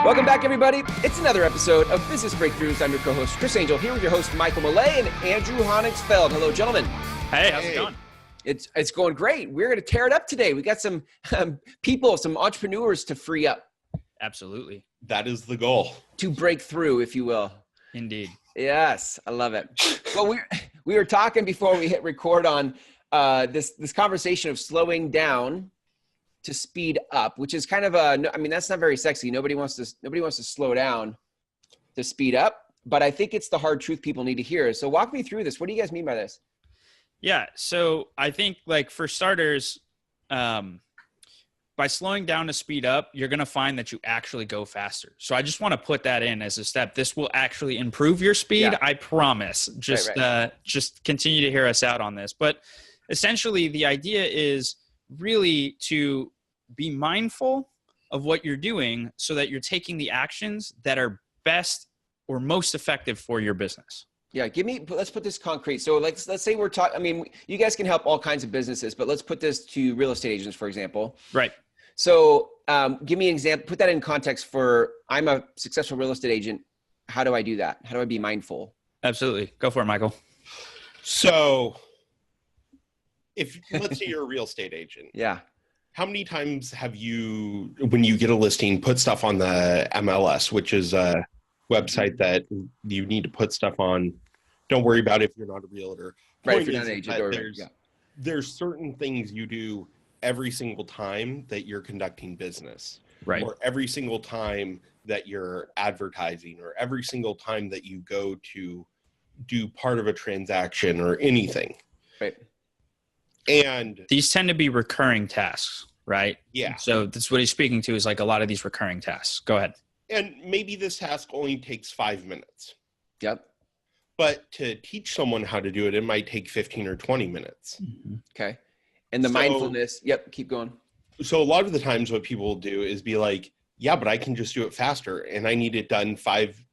Welcome back, everybody. It's another episode of Business Breakthroughs. I'm your co-host, Chris Angel, here with your host, Michael Millay and Andrew Honigsfeld. Hello, gentlemen. Hey, how's it going? It's going great. We're going to tear it up today. We got some people, some entrepreneurs to free up. Absolutely. That is the goal. To break through, if you will. Indeed. Yes, I love it. Well, we were talking before we hit record on this conversation of slowing down to speed up, which is kind of that's not very sexy. Nobody wants to slow down to speed up, but I think it's the hard truth people need to hear. So walk me through this. What do you guys mean by this? Yeah. So I think, like, for starters, by slowing down to speed up, you're going to find that you actually go faster. So I just want to put that in as a step. This will actually improve your speed. Yeah. I promise. Just continue to hear us out on this. But essentially the idea is really to be mindful of what you're doing so that you're taking the actions that are best or most effective for your business. Yeah. Let's put this concrete. So let's say we're talking, you guys can help all kinds of businesses, but let's put this to real estate agents, for example. Right. So give me an example, put that in context for, I'm a successful real estate agent. How do I do that? How do I be mindful? Absolutely. Go for it, Michael. So let's say you're a real estate agent. Yeah. How many times have you, when you get a listing, put stuff on the MLS, which is a website that you need to put stuff on? Don't worry about it if you're not a realtor. Right, if you're not an agent. There's certain things you do every single time that you're conducting business. Right. Or every single time that you're advertising, or every single time that you go to do part of a transaction or anything. Right. And these tend to be recurring tasks, right? Yeah. So that's what he's speaking to, is like a lot of these recurring tasks. Go ahead. And maybe this task only takes 5 minutes. Yep. But to teach someone how to do it, it might take 15 or 20 minutes. Mm-hmm. Okay. And the mindfulness, yep, keep going. So a lot of the times what people will do is be like, yeah, but I can just do it faster, and I need it done 5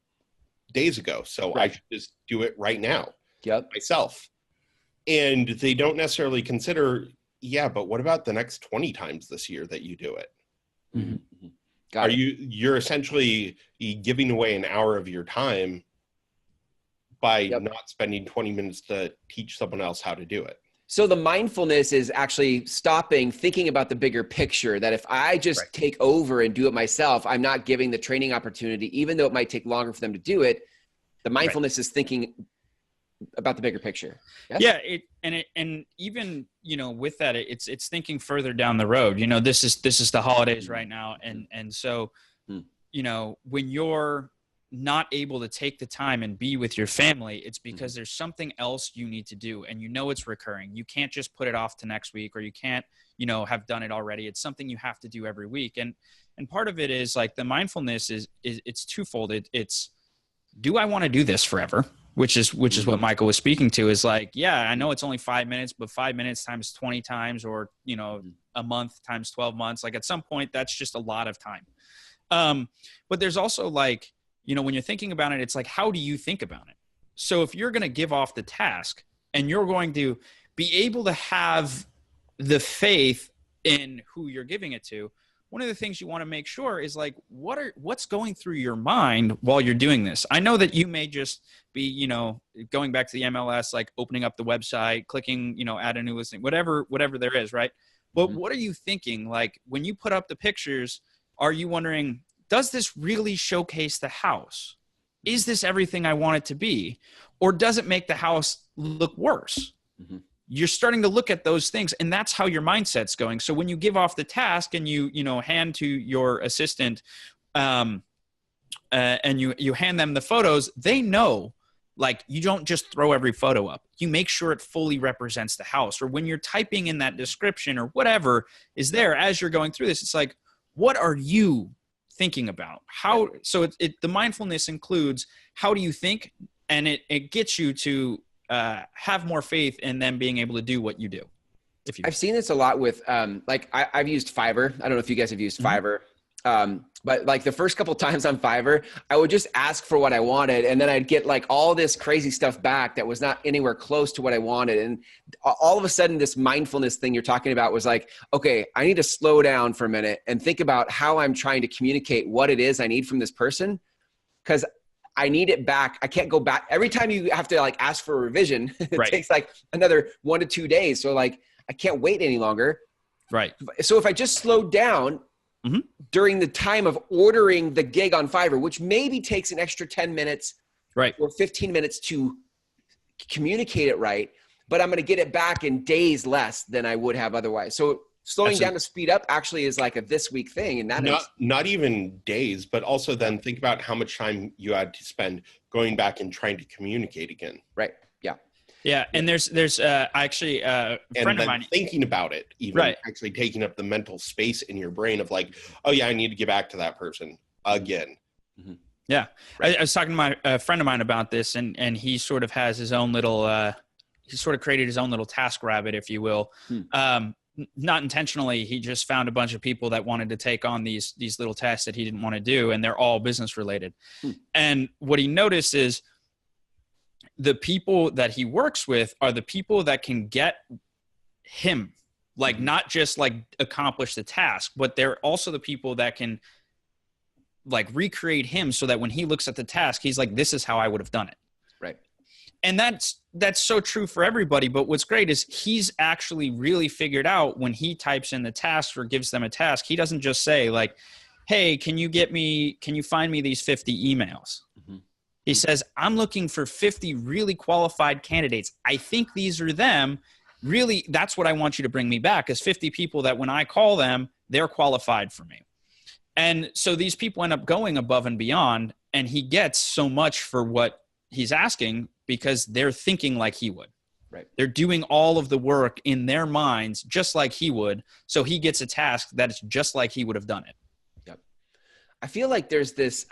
days ago. So I should just do it right now. Yep. Myself. And they don't necessarily consider, yeah, but what about the next 20 times this year that you do it? Mm-hmm. You're essentially giving away an hour of your time by not spending 20 minutes to teach someone else how to do it. So the mindfulness is actually stopping, thinking about the bigger picture, that if I just take over and do it myself, I'm not giving the training opportunity, even though it might take longer for them to do it. The mindfulness is thinking about the bigger picture. Yes? Yeah. And even, with that, it's thinking further down the road. This is the holidays right now. And so, when you're not able to take the time and be with your family, it's because there's something else you need to do, and it's recurring. You can't just put it off to next week, or you can't, have done it already. It's something you have to do every week. And part of it is like the mindfulness is it's twofold. It's, do I want to do this forever? Which is what Michael was speaking to, is like, yeah, I know it's only 5 minutes, but 5 minutes times 20 times, or, a month times 12 months. Like, at some point, that's just a lot of time. But there's also, like, when you're thinking about it, it's like, how do you think about it? So if you're going to give off the task and you're going to be able to have the faith in who you're giving it to, one of the things you want to make sure is, like, what's going through your mind while you're doing this? I know that you may just be, going back to the MLS, like opening up the website, clicking, add a new listing, whatever there is, right? But what are you thinking? Like, when you put up the pictures, are you wondering, does this really showcase the house? Is this everything I want it to be? Or does it make the house look worse? Mm-hmm. You're starting to look at those things, and that's how your mindset's going. So when you give off the task and you hand to your assistant, and you hand them the photos, they know, like, you don't just throw every photo up. You make sure it fully represents the house. Or when you're typing in that description or whatever is there as you're going through this, it's like, what are you thinking about? So the mindfulness includes, how do you think? And it gets you to have more faith in them being able to do what you do. I've seen this a lot with, I've used Fiverr. I don't know if you guys have used Fiverr. But like the first couple times on Fiverr, I would just ask for what I wanted. And then I'd get like all this crazy stuff back that was not anywhere close to what I wanted. And all of a sudden this mindfulness thing you're talking about was like, okay, I need to slow down for a minute and think about how I'm trying to communicate what it is I need from this person. Cause I need it back. I can't go back. Every time you have to like ask for a revision, it Right. takes like another 1 to 2 days. So like, I can't wait any longer. Right. So if I just slowed down during the time of ordering the gig on Fiverr, which maybe takes an extra 10 minutes Right. or 15 minutes to communicate it right, but I'm going to get it back in days less than I would have otherwise. So slowing down to speed up actually is like a this week thing. And that not even days, but also then think about how much time you had to spend going back and trying to communicate again. Right. Yeah. Yeah. And there's actually a friend of mine thinking about it, even actually taking up the mental space in your brain of like, oh yeah, I need to get back to that person again. Mm-hmm. Yeah. Right. I was talking to a friend of mine about this, and he sort of has his own little, he sort of created his own little task rabbit, if you will. Not intentionally. He just found a bunch of people that wanted to take on these little tasks that he didn't want to do. And they're all business related. And what he noticed is the people that he works with are the people that can get him, like not just like accomplish the task, but they're also the people that can like recreate him so that when he looks at the task, he's like, this is how I would have done it. Right. And that's so true for everybody. But what's great is he's actually really figured out when he types in the task or gives them a task, he doesn't just say like, hey, can you find me these 50 emails? He says, I'm looking for 50 really qualified candidates. I think these are them. Really, that's what I want you to bring me back, is 50 people that when I call them, they're qualified for me. And so these people end up going above and beyond, and he gets so much for what he's asking because they're thinking like he would. Right. They're doing all of the work in their minds just like he would. So he gets a task that is just like he would have done it. Yep. I feel like there's this,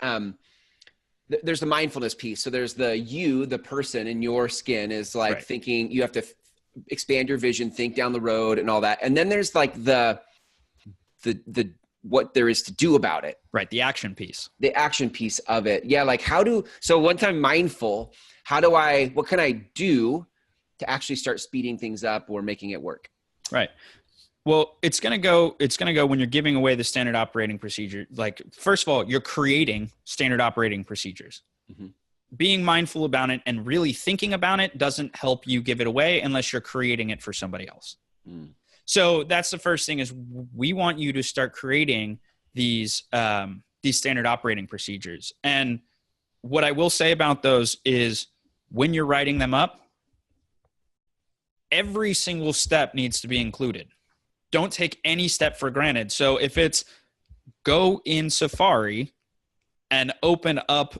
there's the mindfulness piece. So there's the person in your skin is like thinking you have to expand your vision, think down the road and all that. And then there's like the what there is to do about it. Right. The action piece. The action piece of it. Yeah. Like so one time mindful, what can I do to actually start speeding things up or making it work? Right. Well, it's going to go when you're giving away the standard operating procedure. Like, first of all, you're creating standard operating procedures. Being mindful about it and really thinking about it doesn't help you give it away unless you're creating it for somebody else. So that's the first thing, is we want you to start creating these standard operating procedures. And what I will say about those is when you're writing them up, every single step needs to be included. Don't take any step for granted. So if it's go in Safari and open up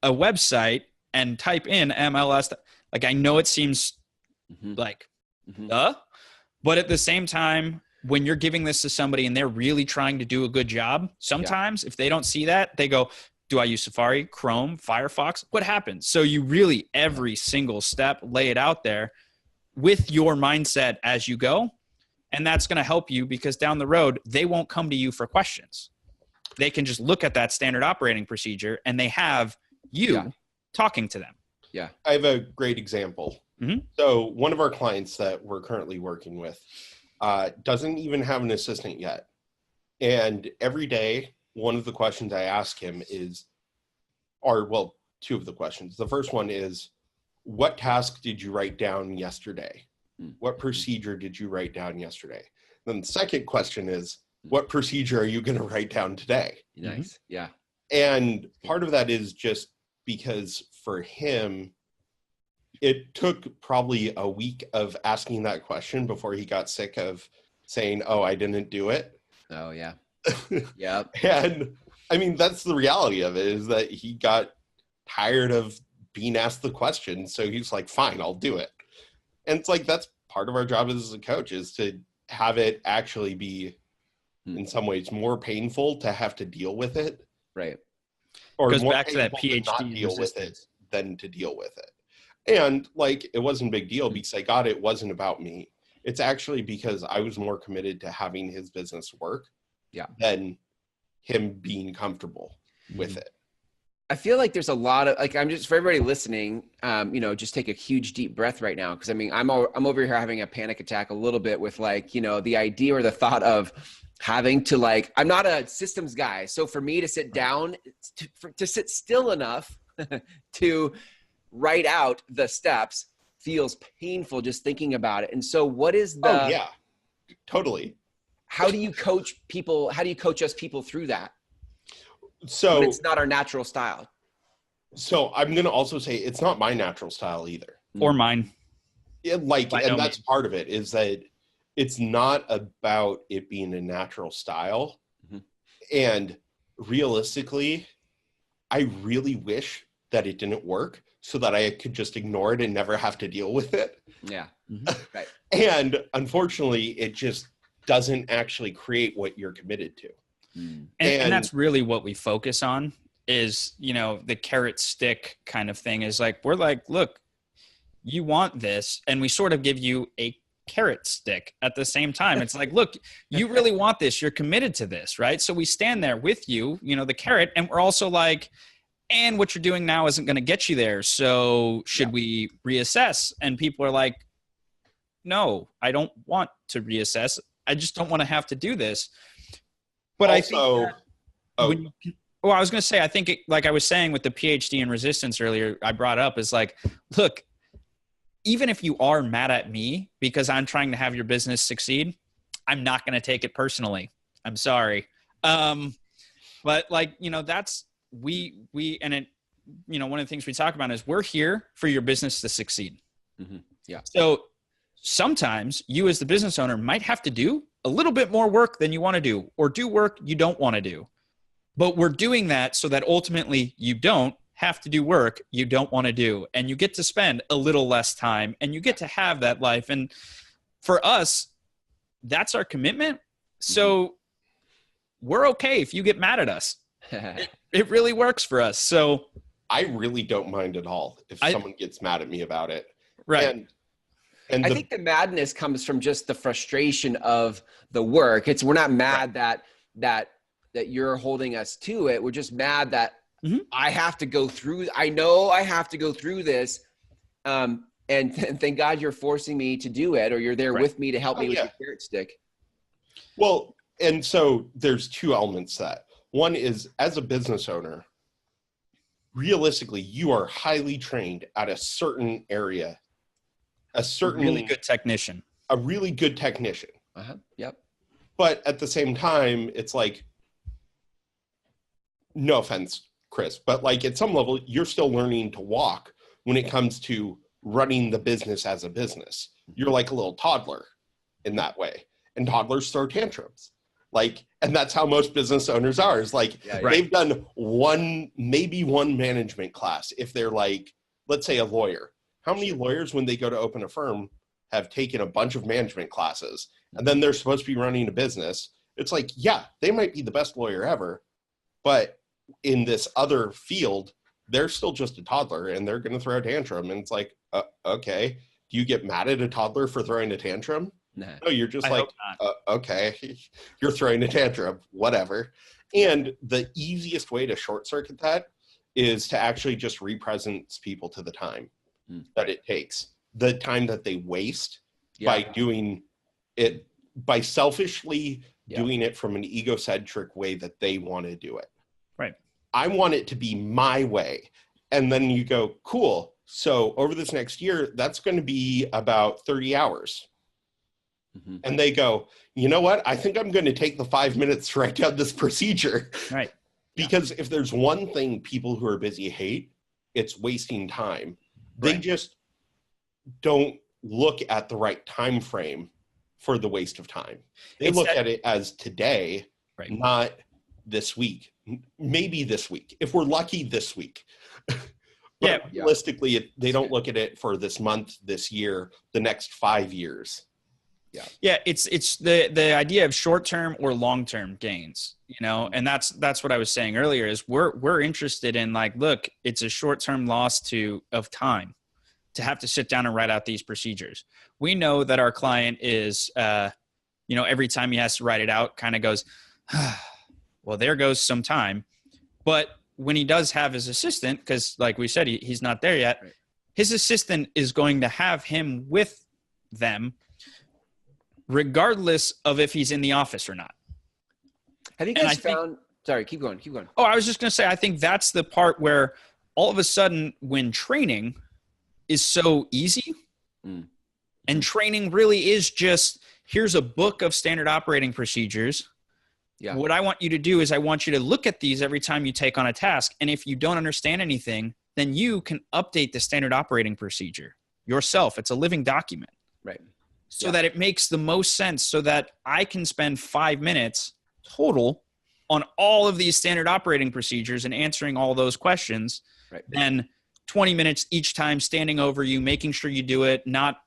a website and type in MLS, like I know it seems like, but at the same time, when you're giving this to somebody and they're really trying to do a good job, sometimes if they don't see that, they go, do I use Safari, Chrome, Firefox? What happens? So you really, every single step, lay it out there with your mindset as you go. And that's going to help you because down the road, they won't come to you for questions. They can just look at that standard operating procedure and they have you talking to them. Yeah. I have a great example. So one of our clients that we're currently working with doesn't even have an assistant yet. And every day, one of the questions I ask him two of the questions. The first one is, what task did you write down yesterday? What procedure did you write down yesterday? Then the second question is, what procedure are you going to write down today? Nice. Yeah. And part of that is just because for him, it took probably a week of asking that question before he got sick of saying, oh, I didn't do it. Oh, yeah. Yeah. And I mean, that's the reality of it, is that he got tired of being asked the question. So he's like, fine, I'll do it. And it's like, that's part of our job as a coach, is to have it actually be in some ways more painful to have to deal with it. Right. Or goes more back to that painful Ph.D. to not deal with it than to deal with it. And like, it wasn't a big deal because I got it wasn't about me. It's actually because I was more committed to having his business work than him being comfortable with it. I feel like there's a lot of like, I'm just, for everybody listening, just take a huge deep breath right now. Cause I mean, I'm over here having a panic attack a little bit with like, the idea or the thought of having to like, I'm not a systems guy. So for me to sit down, to sit still enough to write out the steps feels painful just thinking about it. And so what is the, Oh yeah, totally. How do you coach people? How do you coach us people through that? So when it's not our natural style. So I'm going to also say it's not my natural style either. Or mine. And that's part of it, is that it's not about it being a natural style. Mm-hmm. And realistically, I really wish that it didn't work so that I could just ignore it and never have to deal with it. Yeah. Mm-hmm. Right. And unfortunately, it just doesn't actually create what you're committed to. And that's really what we focus on is, the carrot stick kind of thing is like, we're like, look, you want this. And we sort of give you a carrot stick at the same time. It's like, look, you really want this. You're committed to this, right? So we stand there with you, the carrot, and we're also like, and what you're doing now isn't going to get you there. So should we reassess? And people are like, no, I don't want to reassess. I just don't want to have to do this. But also, I think I was going to say, I think like I was saying with the Ph.D. in resistance earlier, I brought up is like, look, even if you are mad at me because I'm trying to have your business succeed, I'm not going to take it personally. I'm sorry. But like, that's we, and it, one of the things we talk about is we're here for your business to succeed. Mm-hmm. Yeah. So sometimes you as the business owner might have to do a little bit more work than you want to do, or do work you don't want to do. But we're doing that so that ultimately you don't have to do work you don't want to do. And you get to spend a little less time and you get to have that life. And for us, that's our commitment. So we're okay if you get mad at us. It really works for us. So I really don't mind at all if someone gets mad at me about it. Right. And I think the madness comes from just the frustration of the work. We're not mad that you're holding us to it. We're just mad that I have to go through. I know I have to go through this, and thank God you're forcing me to do it, or you're there with me to help me with the carrot stick. Well, and so there's two elements to that. One is, as a business owner, realistically, you are highly trained at a certain area. A really good technician. A really good technician. Yep. But at the same time, it's like, no offense, Chris, but like at some level, you're still learning to walk when it comes to running the business as a business. You're like a little toddler in that way. And toddlers throw tantrums. And that's how most business owners are. Is like, they've done maybe one management class. If they're like, let's say a lawyer. How many lawyers, when they go to open a firm, have taken a bunch of management classes and then they're supposed to be running a business? It's like, yeah, they might be the best lawyer ever, but in this other field, they're still just a toddler and they're going to throw a tantrum. And it's like, okay, do you get mad at a toddler for throwing a tantrum? No, you're just okay, you're throwing a tantrum, whatever. And the easiest way to short circuit that is to actually just represent people to the time that it takes, the time that they waste by doing it, by selfishly doing it from an egocentric way that they want to do it. Right. I want it to be my way. And then you go, cool. So over this next year, that's going to be about 30 hours. Mm-hmm. And they go, you know what? I think I'm going to take the 5 minutes to write down this procedure. Right. Because if there's one thing people who are busy hate, it's wasting time. They just don't look at the right time frame for the waste of time. They look at it as today, not this week. Maybe this week, if we're lucky this week. But realistically, they don't look at it for this month, this year, the next 5 years. Yeah, it's the idea of short-term or long-term gains, and that's what I was saying earlier is we're interested in like, look, it's a short-term loss of time to have to sit down and write out these procedures. We know that our client is, every time he has to write it out, kind of goes, Well, there goes some time. But when he does have his assistant, because like we said, he's not there yet, right. His assistant is going to have him with them regardless of if he's in the office or not. Have you guys found – sorry, keep going. Oh, I was just going to say, I think that's the part where all of a sudden when training is so easy and training really is just here's a book of standard operating procedures. Yeah. What I want you to do is I want you to look at these every time you take on a task. And if you don't understand anything, then you can update the standard operating procedure yourself. It's a living document. Right. So that it makes the most sense so that I can spend 5 minutes total on all of these standard operating procedures and answering all those questions. Right. Then 20 minutes each time standing over you, making sure you do it, not,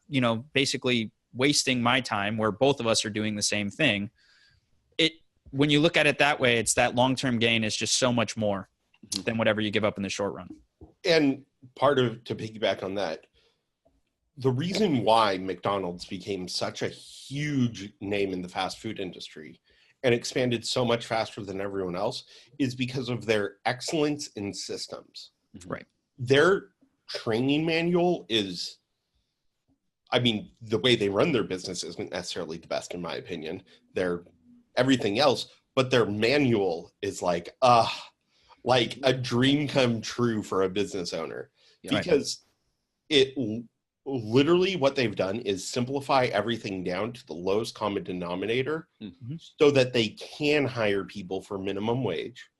basically wasting my time where both of us are doing the same thing. When you look at it that way, it's that long-term gain is just so much more than whatever you give up in the short run. And to piggyback on that, the reason why McDonald's became such a huge name in the fast food industry and expanded so much faster than everyone else is because of their excellence in systems. Right. Their training manual is, the way they run their business isn't necessarily the best in my opinion. They're everything else, but their manual is like a dream come true for a business owner, because it literally what they've done is simplify everything down to the lowest common denominator so that they can hire people for minimum wage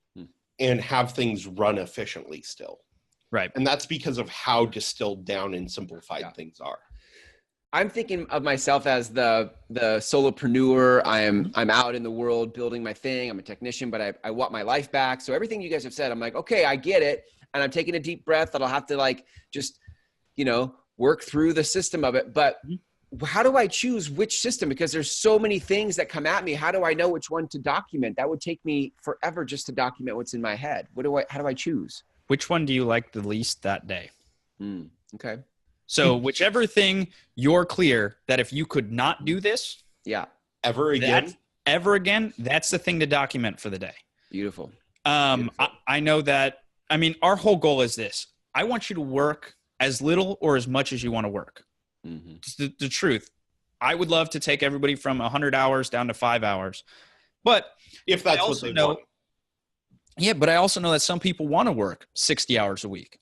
and have things run efficiently still. Right. And that's because of how distilled down and simplified things are. I'm thinking of myself as the solopreneur. I'm out in the world building my thing. I'm a technician, but I want my life back. So everything you guys have said, I'm like, okay, I get it. And I'm taking a deep breath that I'll have to just, work through the system of it. But how do I choose which system? Because there's so many things that come at me. How do I know which one to document? That would take me forever just to document what's in my head. How do I choose? Which one do you like the least that day? Okay. So whichever thing you're clear that if you could not do this ever again, that's the thing to document for the day. Beautiful. I know that. Our whole goal is this. I want you to work as little or as much as you want to work. It's the truth. I would love to take everybody from 100 hours down to 5 hours. But if that's what they want. Yeah, but I also know that some people want to work 60 hours a week.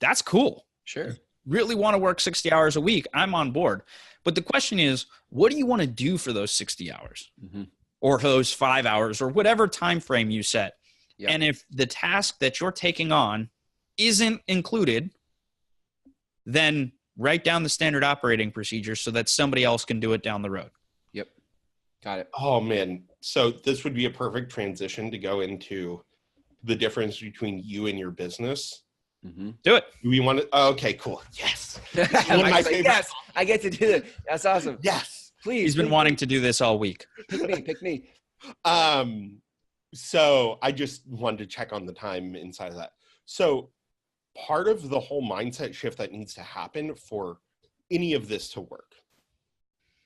That's cool. Sure. Really want to work 60 hours a week. I'm on board. But the question is, what do you want to do for those 60 hours or for those 5 hours or whatever time frame you set? Yep. And if the task that you're taking on isn't included, then write down the standard operating procedure so that somebody else can do it down the road. Yep. Got it. Oh, man. So this would be a perfect transition to go into the difference between you and your business. Do it. Do we want to? Oh, okay, cool. Yes. One of my favorites. Yes, I get to do it. That's awesome. Yes. Please. He's been wanting to do this all week. Pick me. So I just wanted to check on the time inside of that. So part of the whole mindset shift that needs to happen for any of this to work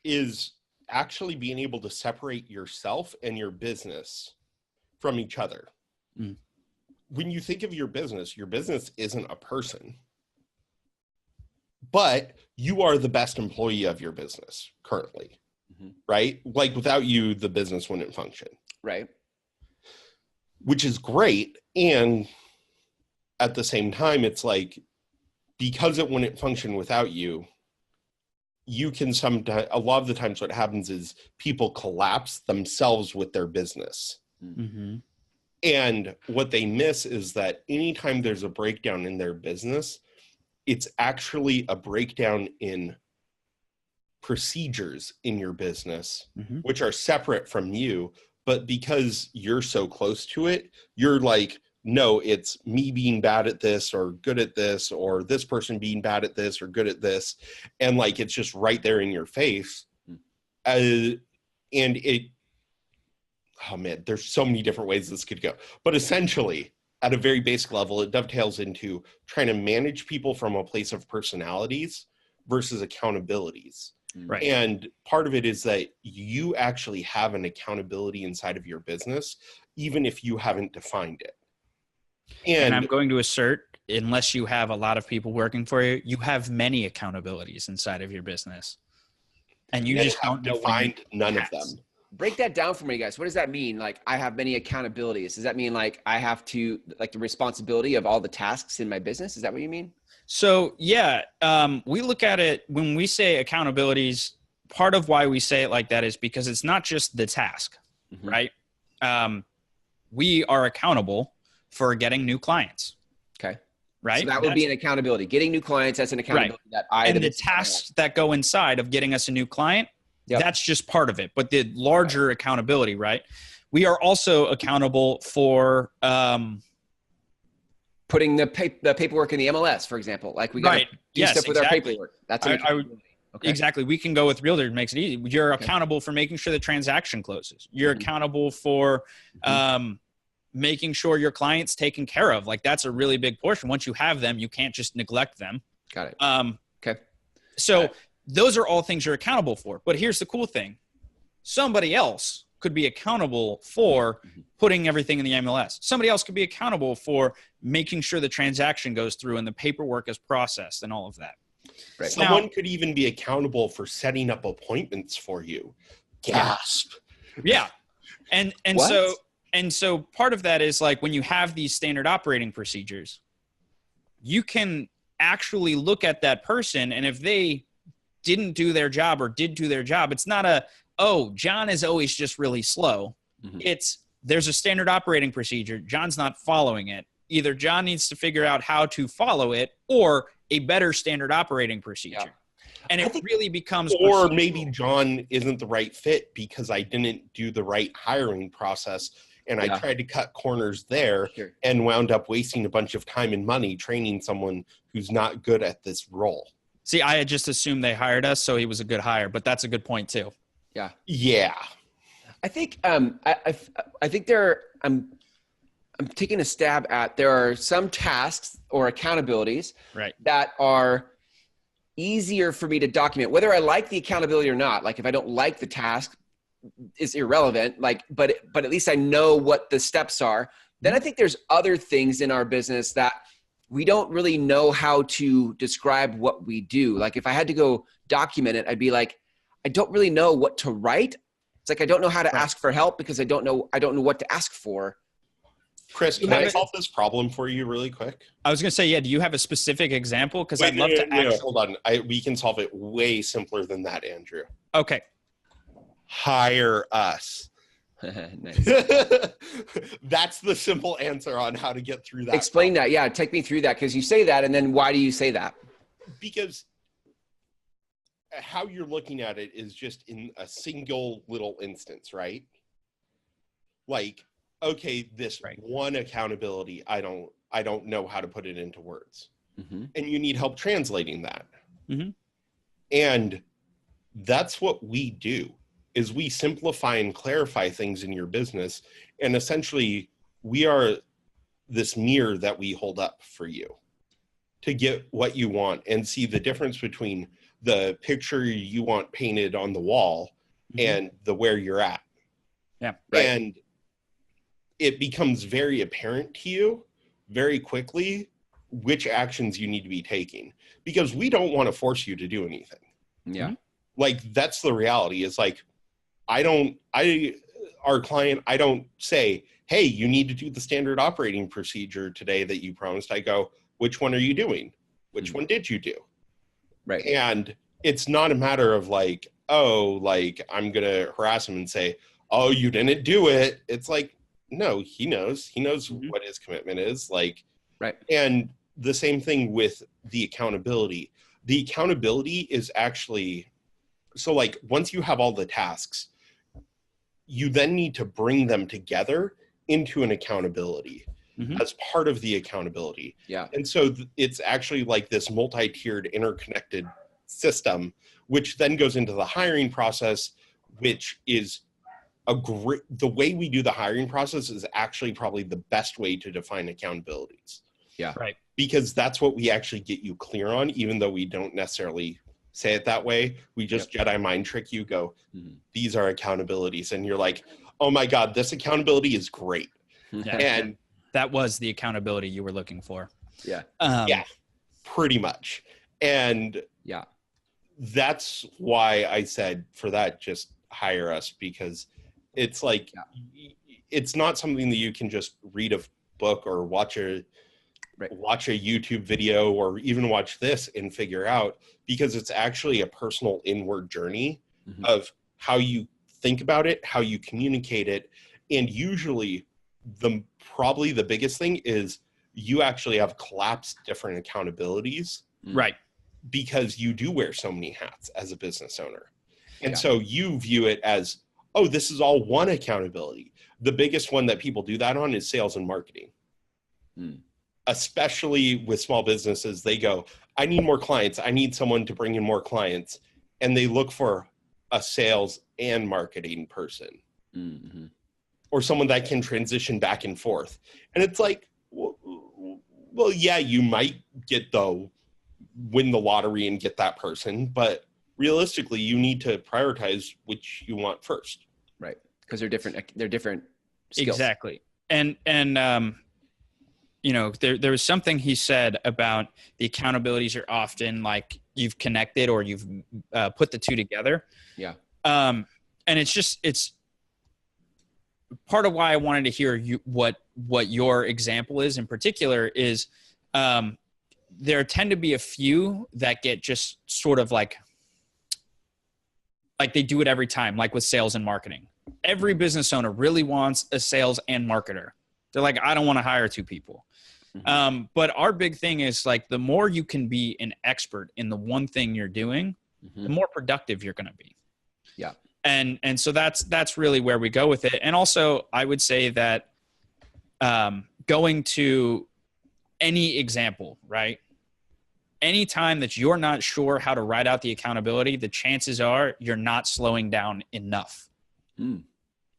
is actually being able to separate yourself and your business from each other. When you think of your business isn't a person, but you are the best employee of your business currently, right? Like without you, the business wouldn't function. Right. Which is great. And at the same time, it's like, because it wouldn't function without you, you can sometimes, a lot of the times what happens is people collapse themselves with their business. And what they miss is that anytime there's a breakdown in their business, it's actually a breakdown in procedures in your business, which are separate from you. But because you're so close to it, you're like, no, it's me being bad at this or good at this, or this person being bad at this or good at this. And like, it's just right there in your face. And oh man, there's so many different ways this could go. But essentially, at a very basic level, it dovetails into trying to manage people from a place of personalities versus accountabilities. Right. And part of it is that you actually have an accountability inside of your business, even if you haven't defined it. And I'm going to assert, unless you have a lot of people working for you, you have many accountabilities inside of your business. And you just don't define none of them. Break that down for me, guys. What does that mean? Like, I have many accountabilities. Does that mean like I have to, like, the responsibility of all the tasks in my business? Is that what you mean? So yeah, we look at it when we say accountabilities. Part of why we say it like that is because it's not just the task, right? We are accountable for getting new clients. Okay. Right. So that would be an accountability. Getting new clients, that's an accountability that and the tasks that go inside of getting us a new client, that's just part of it. But the larger accountability, right? We are also accountable for putting the paperwork in the MLS, for example. Like we got to do stuff with our paperwork. That's an accountability. Exactly. We can go with Realtor. It makes it easy. You're accountable for making sure the transaction closes. You're accountable for making sure your client's taken care of. Like, that's a really big portion. Once you have them, you can't just neglect them. Got it. Okay. So those are all things you're accountable for. But here's the cool thing. Somebody else could be accountable for putting everything in the MLS. Somebody else could be accountable for making sure the transaction goes through and the paperwork is processed and all of that. Right. Someone could even be accountable for setting up appointments for you. Gasp. Yeah. And so part of that is, like, when you have these standard operating procedures, you can actually look at that person, and if they didn't do their job or did do their job, it's not John is always just really slow. It's, there's a standard operating procedure. John's not following it. Either John needs to figure out how to follow it, or a better standard operating procedure. And it really becomes, or maybe John isn't the right fit because I didn't do the right hiring process. And I tried to cut corners there and wound up wasting a bunch of time and money training someone who's not good at this role. See, I had just assumed they hired us, so he was a good hire, but that's a good point too. Yeah. Yeah. I think I think I'm taking a stab at, there are some tasks or accountabilities that are easier for me to document, whether I like the accountability or not. Like, if I don't like the task, is irrelevant, like, but at least I know what the steps are. Then I think there's other things in our business that we don't really know how to describe what we do. Like, if I had to go document it, I'd be like, I don't really know what to write. It's like, I don't know how to ask for help because I don't know what to ask for. Chris, can I solve this problem for you really quick? I was going to say, do you have a specific example? Because I'd love to hold on. We can solve it way simpler than that, Andrew. Okay. Hire us. Nice. That's the simple answer on how to get through that. Explain that. Yeah, take me through that, because you say that, and then why do you say that? Because how you're looking at it is just in a single little instance, right? Like, okay, this one accountability, I don't know how to put it into words. And you need help translating that. And that's what we do, is we simplify and clarify things in your business. And essentially, we are this mirror that we hold up for you to get what you want and see the difference between the picture you want painted on the wall and the where you're at. Yeah. Right. And it becomes very apparent to you very quickly which actions you need to be taking, because we don't want to force you to do anything. Yeah. Like, that's the reality. Is like, our client, I don't say, hey, you need to do the standard operating procedure today that you promised. I go, which one are you doing? Which one did you do? Right. And it's not a matter of like, like, I'm going to harass him and say, oh, you didn't do it. It's like, no, he knows what his commitment is, like, right. And the same thing with the accountability. The accountability is actually, so like, once you have all the tasks, you then need to bring them together into an accountability as part of the accountability. Yeah. And so it's actually like this multi-tiered interconnected system, which then goes into the hiring process, which is the way we do the hiring process is actually probably the best way to define accountabilities. Yeah. Right. Because that's what we actually get you clear on, even though we don't necessarily say it that way. We just Jedi mind trick you, go, these are accountabilities. And you're like, oh my God, this accountability is great. Yeah. And that was the accountability you were looking for. Yeah. Yeah, pretty much. And that's why I said for that, just hire us, because it's like, it's not something that you can just read a book or watch a YouTube video or even watch this and figure out, because it's actually a personal inward journey of how you think about it, how you communicate it. And usually probably the biggest thing is you actually have collapsed different accountabilities. Right. Because you do wear so many hats as a business owner. And so you view it as, oh, this is all one accountability. The biggest one that people do that on is sales and marketing. Especially with small businesses, they go, I need more clients. I need someone to bring in more clients. And they look for a sales and marketing person or someone that can transition back and forth. And it's like, well, yeah, you might win the lottery and get that person, but realistically, you need to prioritize which you want first. Right. Because they're different skills. Exactly. And you know, there was something he said about the accountabilities are often like you've connected or you've put the two together. Yeah. And it's part of why I wanted to hear what your example is in particular is there tend to be a few that get just sort of like they do it every time, like with sales and marketing. Every business owner really wants a sales and marketer. They're like, I don't want to hire two people. But our big thing is like, the more you can be an expert in the one thing you're doing, the more productive you're going to be. Yeah. And so that's really where we go with it. And also I would say that going to any example, right? Anytime that you're not sure how to write out the accountability, the chances are you're not slowing down enough.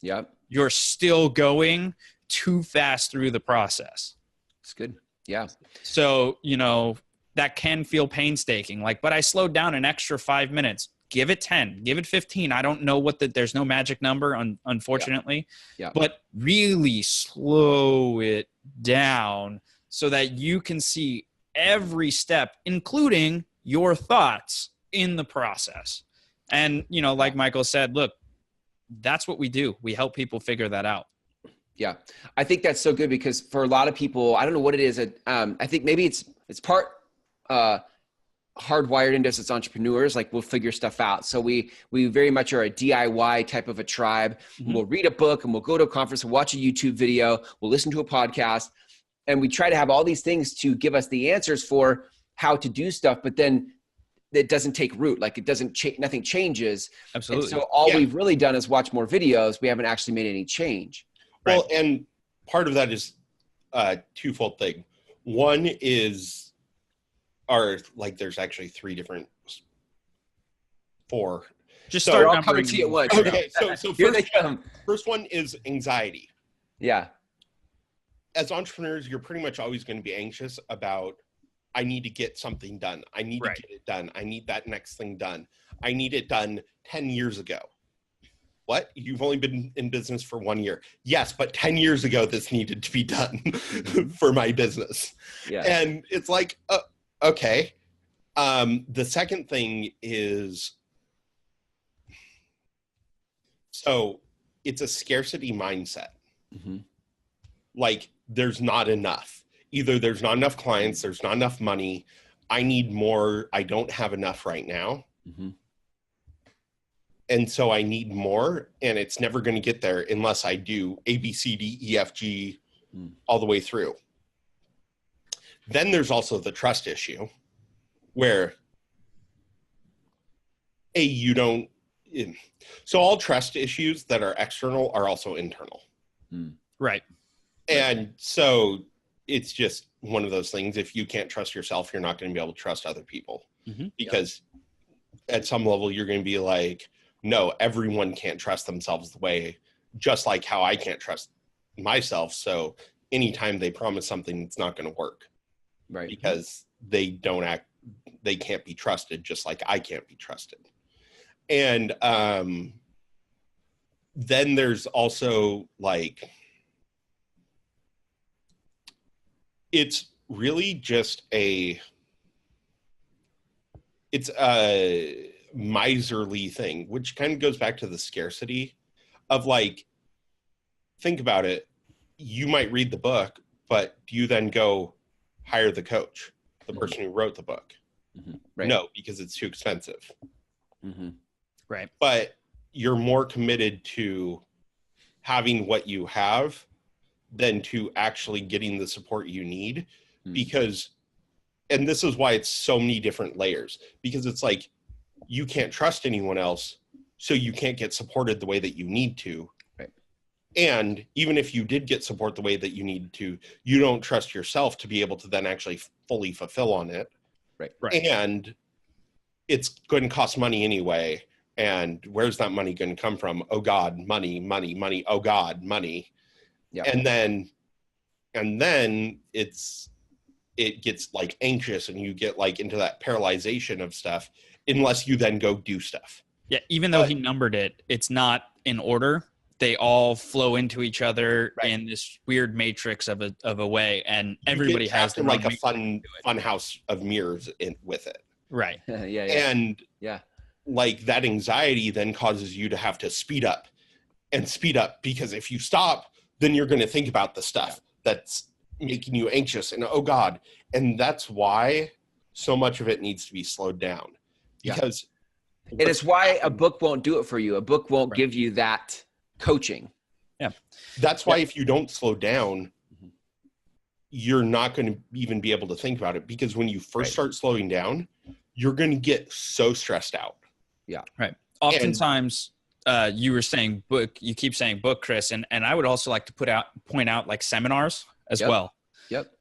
Yeah. You're still going too fast through the process. It's good. Yeah. So, you know, that can feel painstaking. Like, but I slowed down an extra 5 minutes. Give it 10, give it 15. I don't know there's no magic number, unfortunately. Yeah. But really slow it down so that you can see every step, including your thoughts in the process. And, you know, like Michael said, look, that's what we do. We help people figure that out. Yeah. I think that's so good because for a lot of people, I don't know what it is. I think maybe it's part hardwired into us as entrepreneurs. Like we'll figure stuff out. So we very much are a DIY type of a tribe. We'll read a book and we'll go to a conference and watch a YouTube video. We'll listen to a podcast. And we try to have all these things to give us the answers for how to do stuff, but then it doesn't take root. Like it doesn't nothing changes. Absolutely. And so all we've really done is watch more videos. We haven't actually made any change. Well, and part of that is a twofold thing. One is there's actually four. Just So start all numbering coming to you at once. Okay, so Here they come. First one is anxiety. Yeah. As entrepreneurs, you're pretty much always going to be anxious about, I need to get something done. I need to get it done. I need that next thing done. I need it done 10 years ago. What? You've only been in business for 1 year. Yes, but 10 years ago, this needed to be done for my business. Yeah. And it's like, okay. The second thing is, so it's a scarcity mindset. Like there's not enough. Either there's not enough clients, there's not enough money. I need more. I don't have enough right now. And so I need more, and it's never going to get there unless I do A, B, C, D, E, F, G all the way through. Then there's also the trust issue where so all trust issues that are external are also internal. Right. And so it's just one of those things. If you can't trust yourself, you're not going to be able to trust other people because at some level you're going to be like, no, everyone can't trust themselves the way, just like how I can't trust myself. So anytime they promise something, it's not going to work. Right. Because they don't act they can't be trusted, just like I can't be trusted. And then there's also like, it's really just it's a miserly thing, which kind of goes back to the scarcity of like, think about it. You might read the book, but do you then go hire the coach, the person who wrote the book? Right. No, because it's too expensive. Right. But you're more committed to having what you have than to actually getting the support you need, because, and this is why it's so many different layers, because it's like, you can't trust anyone else, so you can't get supported the way that you need to. Right. And even if you did get support the way that you need to, you don't trust yourself to be able to then actually fully fulfill on it. Right. And it's going to cost money anyway. And where's that money going to come from? Oh God, money, money, money. Oh God, money. Yeah. And then it gets like anxious, and you get like into that paralyzation of stuff unless you then go do stuff. Yeah. Even though he numbered it, it's not in order. They all flow into each other in this weird matrix of a way, and everybody has their like own a fun house of mirrors with it. Right. And like that anxiety then causes you to have to speed up, because if you stop, then you're going to think about the stuff that's making you anxious and oh God. And that's why so much of it needs to be slowed down, because and it's why a book won't do it for you. A book won't give you that coaching. Yeah. That's why if you don't slow down, you're not going to even be able to think about it, because when you first start slowing down, you're going to get so stressed out. Yeah. Right. Oftentimes, you were saying book, you keep saying book, Chris, and I would also like to point out like seminars as well. Yep.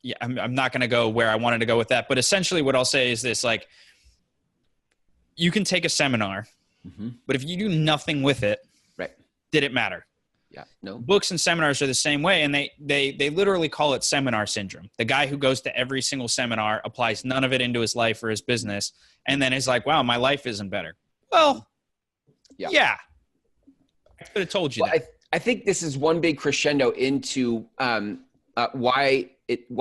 Yeah, I'm not going to go where I wanted to go with that, but essentially what I'll say is this, like, you can take a seminar, but if you do nothing with it, did it matter? Yeah. No. Books and seminars are the same way, and they literally call it seminar syndrome. The guy who goes to every single seminar, applies none of it into his life or his business, and then is like, wow, my life isn't better. Well, yeah. I could have told you that. I think this is one big crescendo into why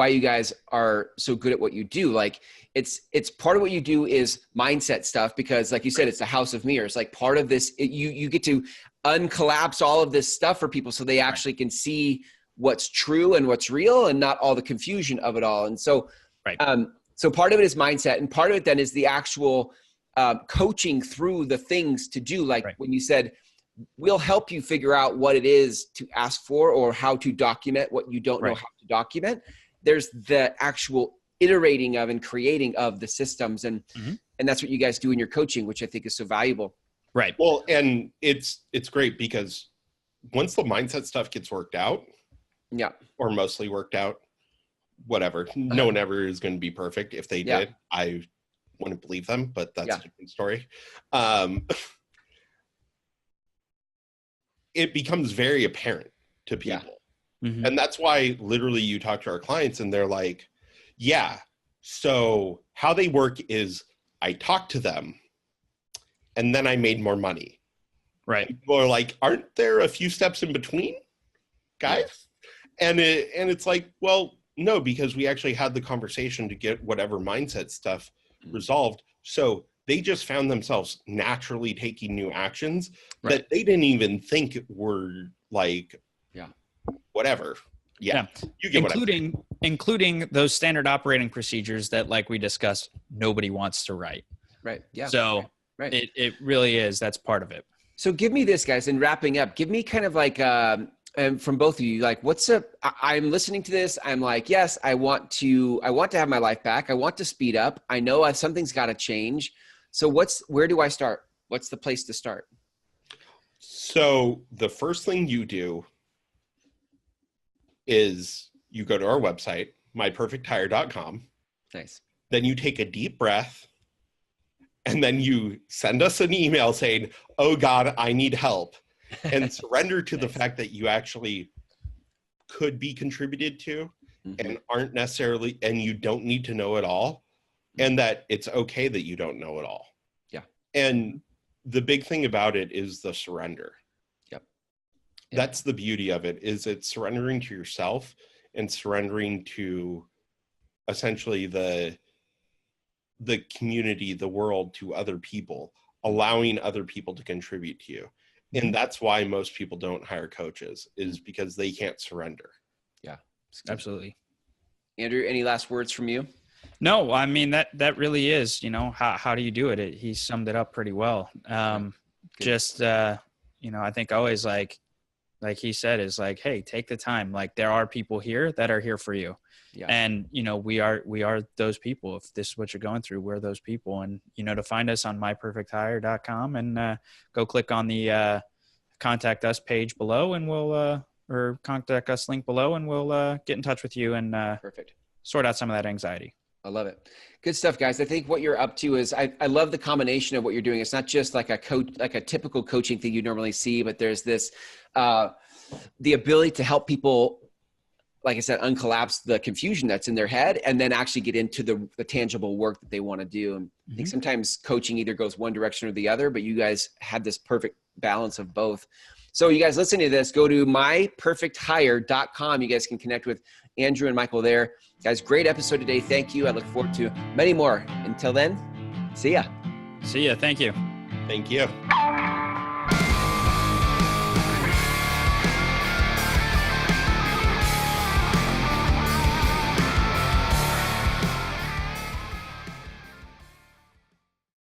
you guys are so good at what you do. Like it's part of what you do is mindset stuff, because like you said, it's a house of mirrors. Like part of this, you get to uncollapse all of this stuff for people so they actually can see what's true and what's real and not all the confusion of it all. And so, so part of it is mindset, and part of it then is the actual coaching through the things to do. Like when you said, we'll help you figure out what it is to ask for or how to document what you don't know how to document. There's the actual iterating of and creating of the systems. And that's what you guys do in your coaching, which I think is so valuable. Right. Well, and it's great because once the mindset stuff gets worked out, or mostly worked out, whatever, no one ever is going to be perfect. If they did, I wouldn't believe them, but that's a different story. It becomes very apparent to people. And that's why literally you talk to our clients and they're like, so how they work is I talk to them and then I made more money. Right. People are like, aren't there a few steps in between, guys? And it's like, well, no, because we actually had the conversation to get whatever mindset stuff resolved. So they just found themselves naturally taking new actions that they didn't even think were like, whatever. You get including those standard operating procedures that, like we discussed, nobody wants to write. Right. Yeah. So it really is. That's part of it. So give me this, guys, and wrapping up, give me kind of like, from both of you, like I'm listening to this. I'm like, yes, I want to have my life back. I want to speed up. I know something's got to change. So where do I start? What's the place to start? So the first thing you do is you go to our website, myperfecthire.com. Nice. Then you take a deep breath and then you send us an email saying, oh God, I need help, and surrender to the fact that you actually could be contributed to. and aren't necessarily, and you don't need to know it all, and that it's okay that you don't know it all. Yeah. And the big thing about it is the surrender. Yep. That's the beauty of it, is it's surrendering to yourself and surrendering to essentially the community, the world, to other people, allowing other people to contribute to you. And that's why most people don't hire coaches, is because they can't surrender. Yeah, absolutely. Andrew, any last words from you? No, I mean, that really is, you know, how do you do it? He summed it up pretty well. Just, you know, I think always like he said, is like, hey, take the time. Like, there are people here that are here for you. Yeah. And, you know, we are those people. If this is what you're going through, we're those people. And, you know, to find us on myperfecthire.com and go click on the contact us page below, and we'll or contact us link below, and we'll get in touch with you and perfect. Sort out some of that anxiety. I love it. Good stuff, guys. I think what you're up to is I love the combination of what you're doing. It's not just like a coach, like a typical coaching thing you normally see, but there's this, the ability to help people, like I said, uncollapse the confusion that's in their head, and then actually get into the tangible work that they want to do. And I think sometimes coaching either goes one direction or the other, but you guys have this perfect balance of both. So you guys listening to this, go to myperfecthire.com. You guys can connect with Andrew and Michael there. Guys, great episode today. Thank you. I look forward to many more. Until then, see ya. See ya. Thank you. Thank you.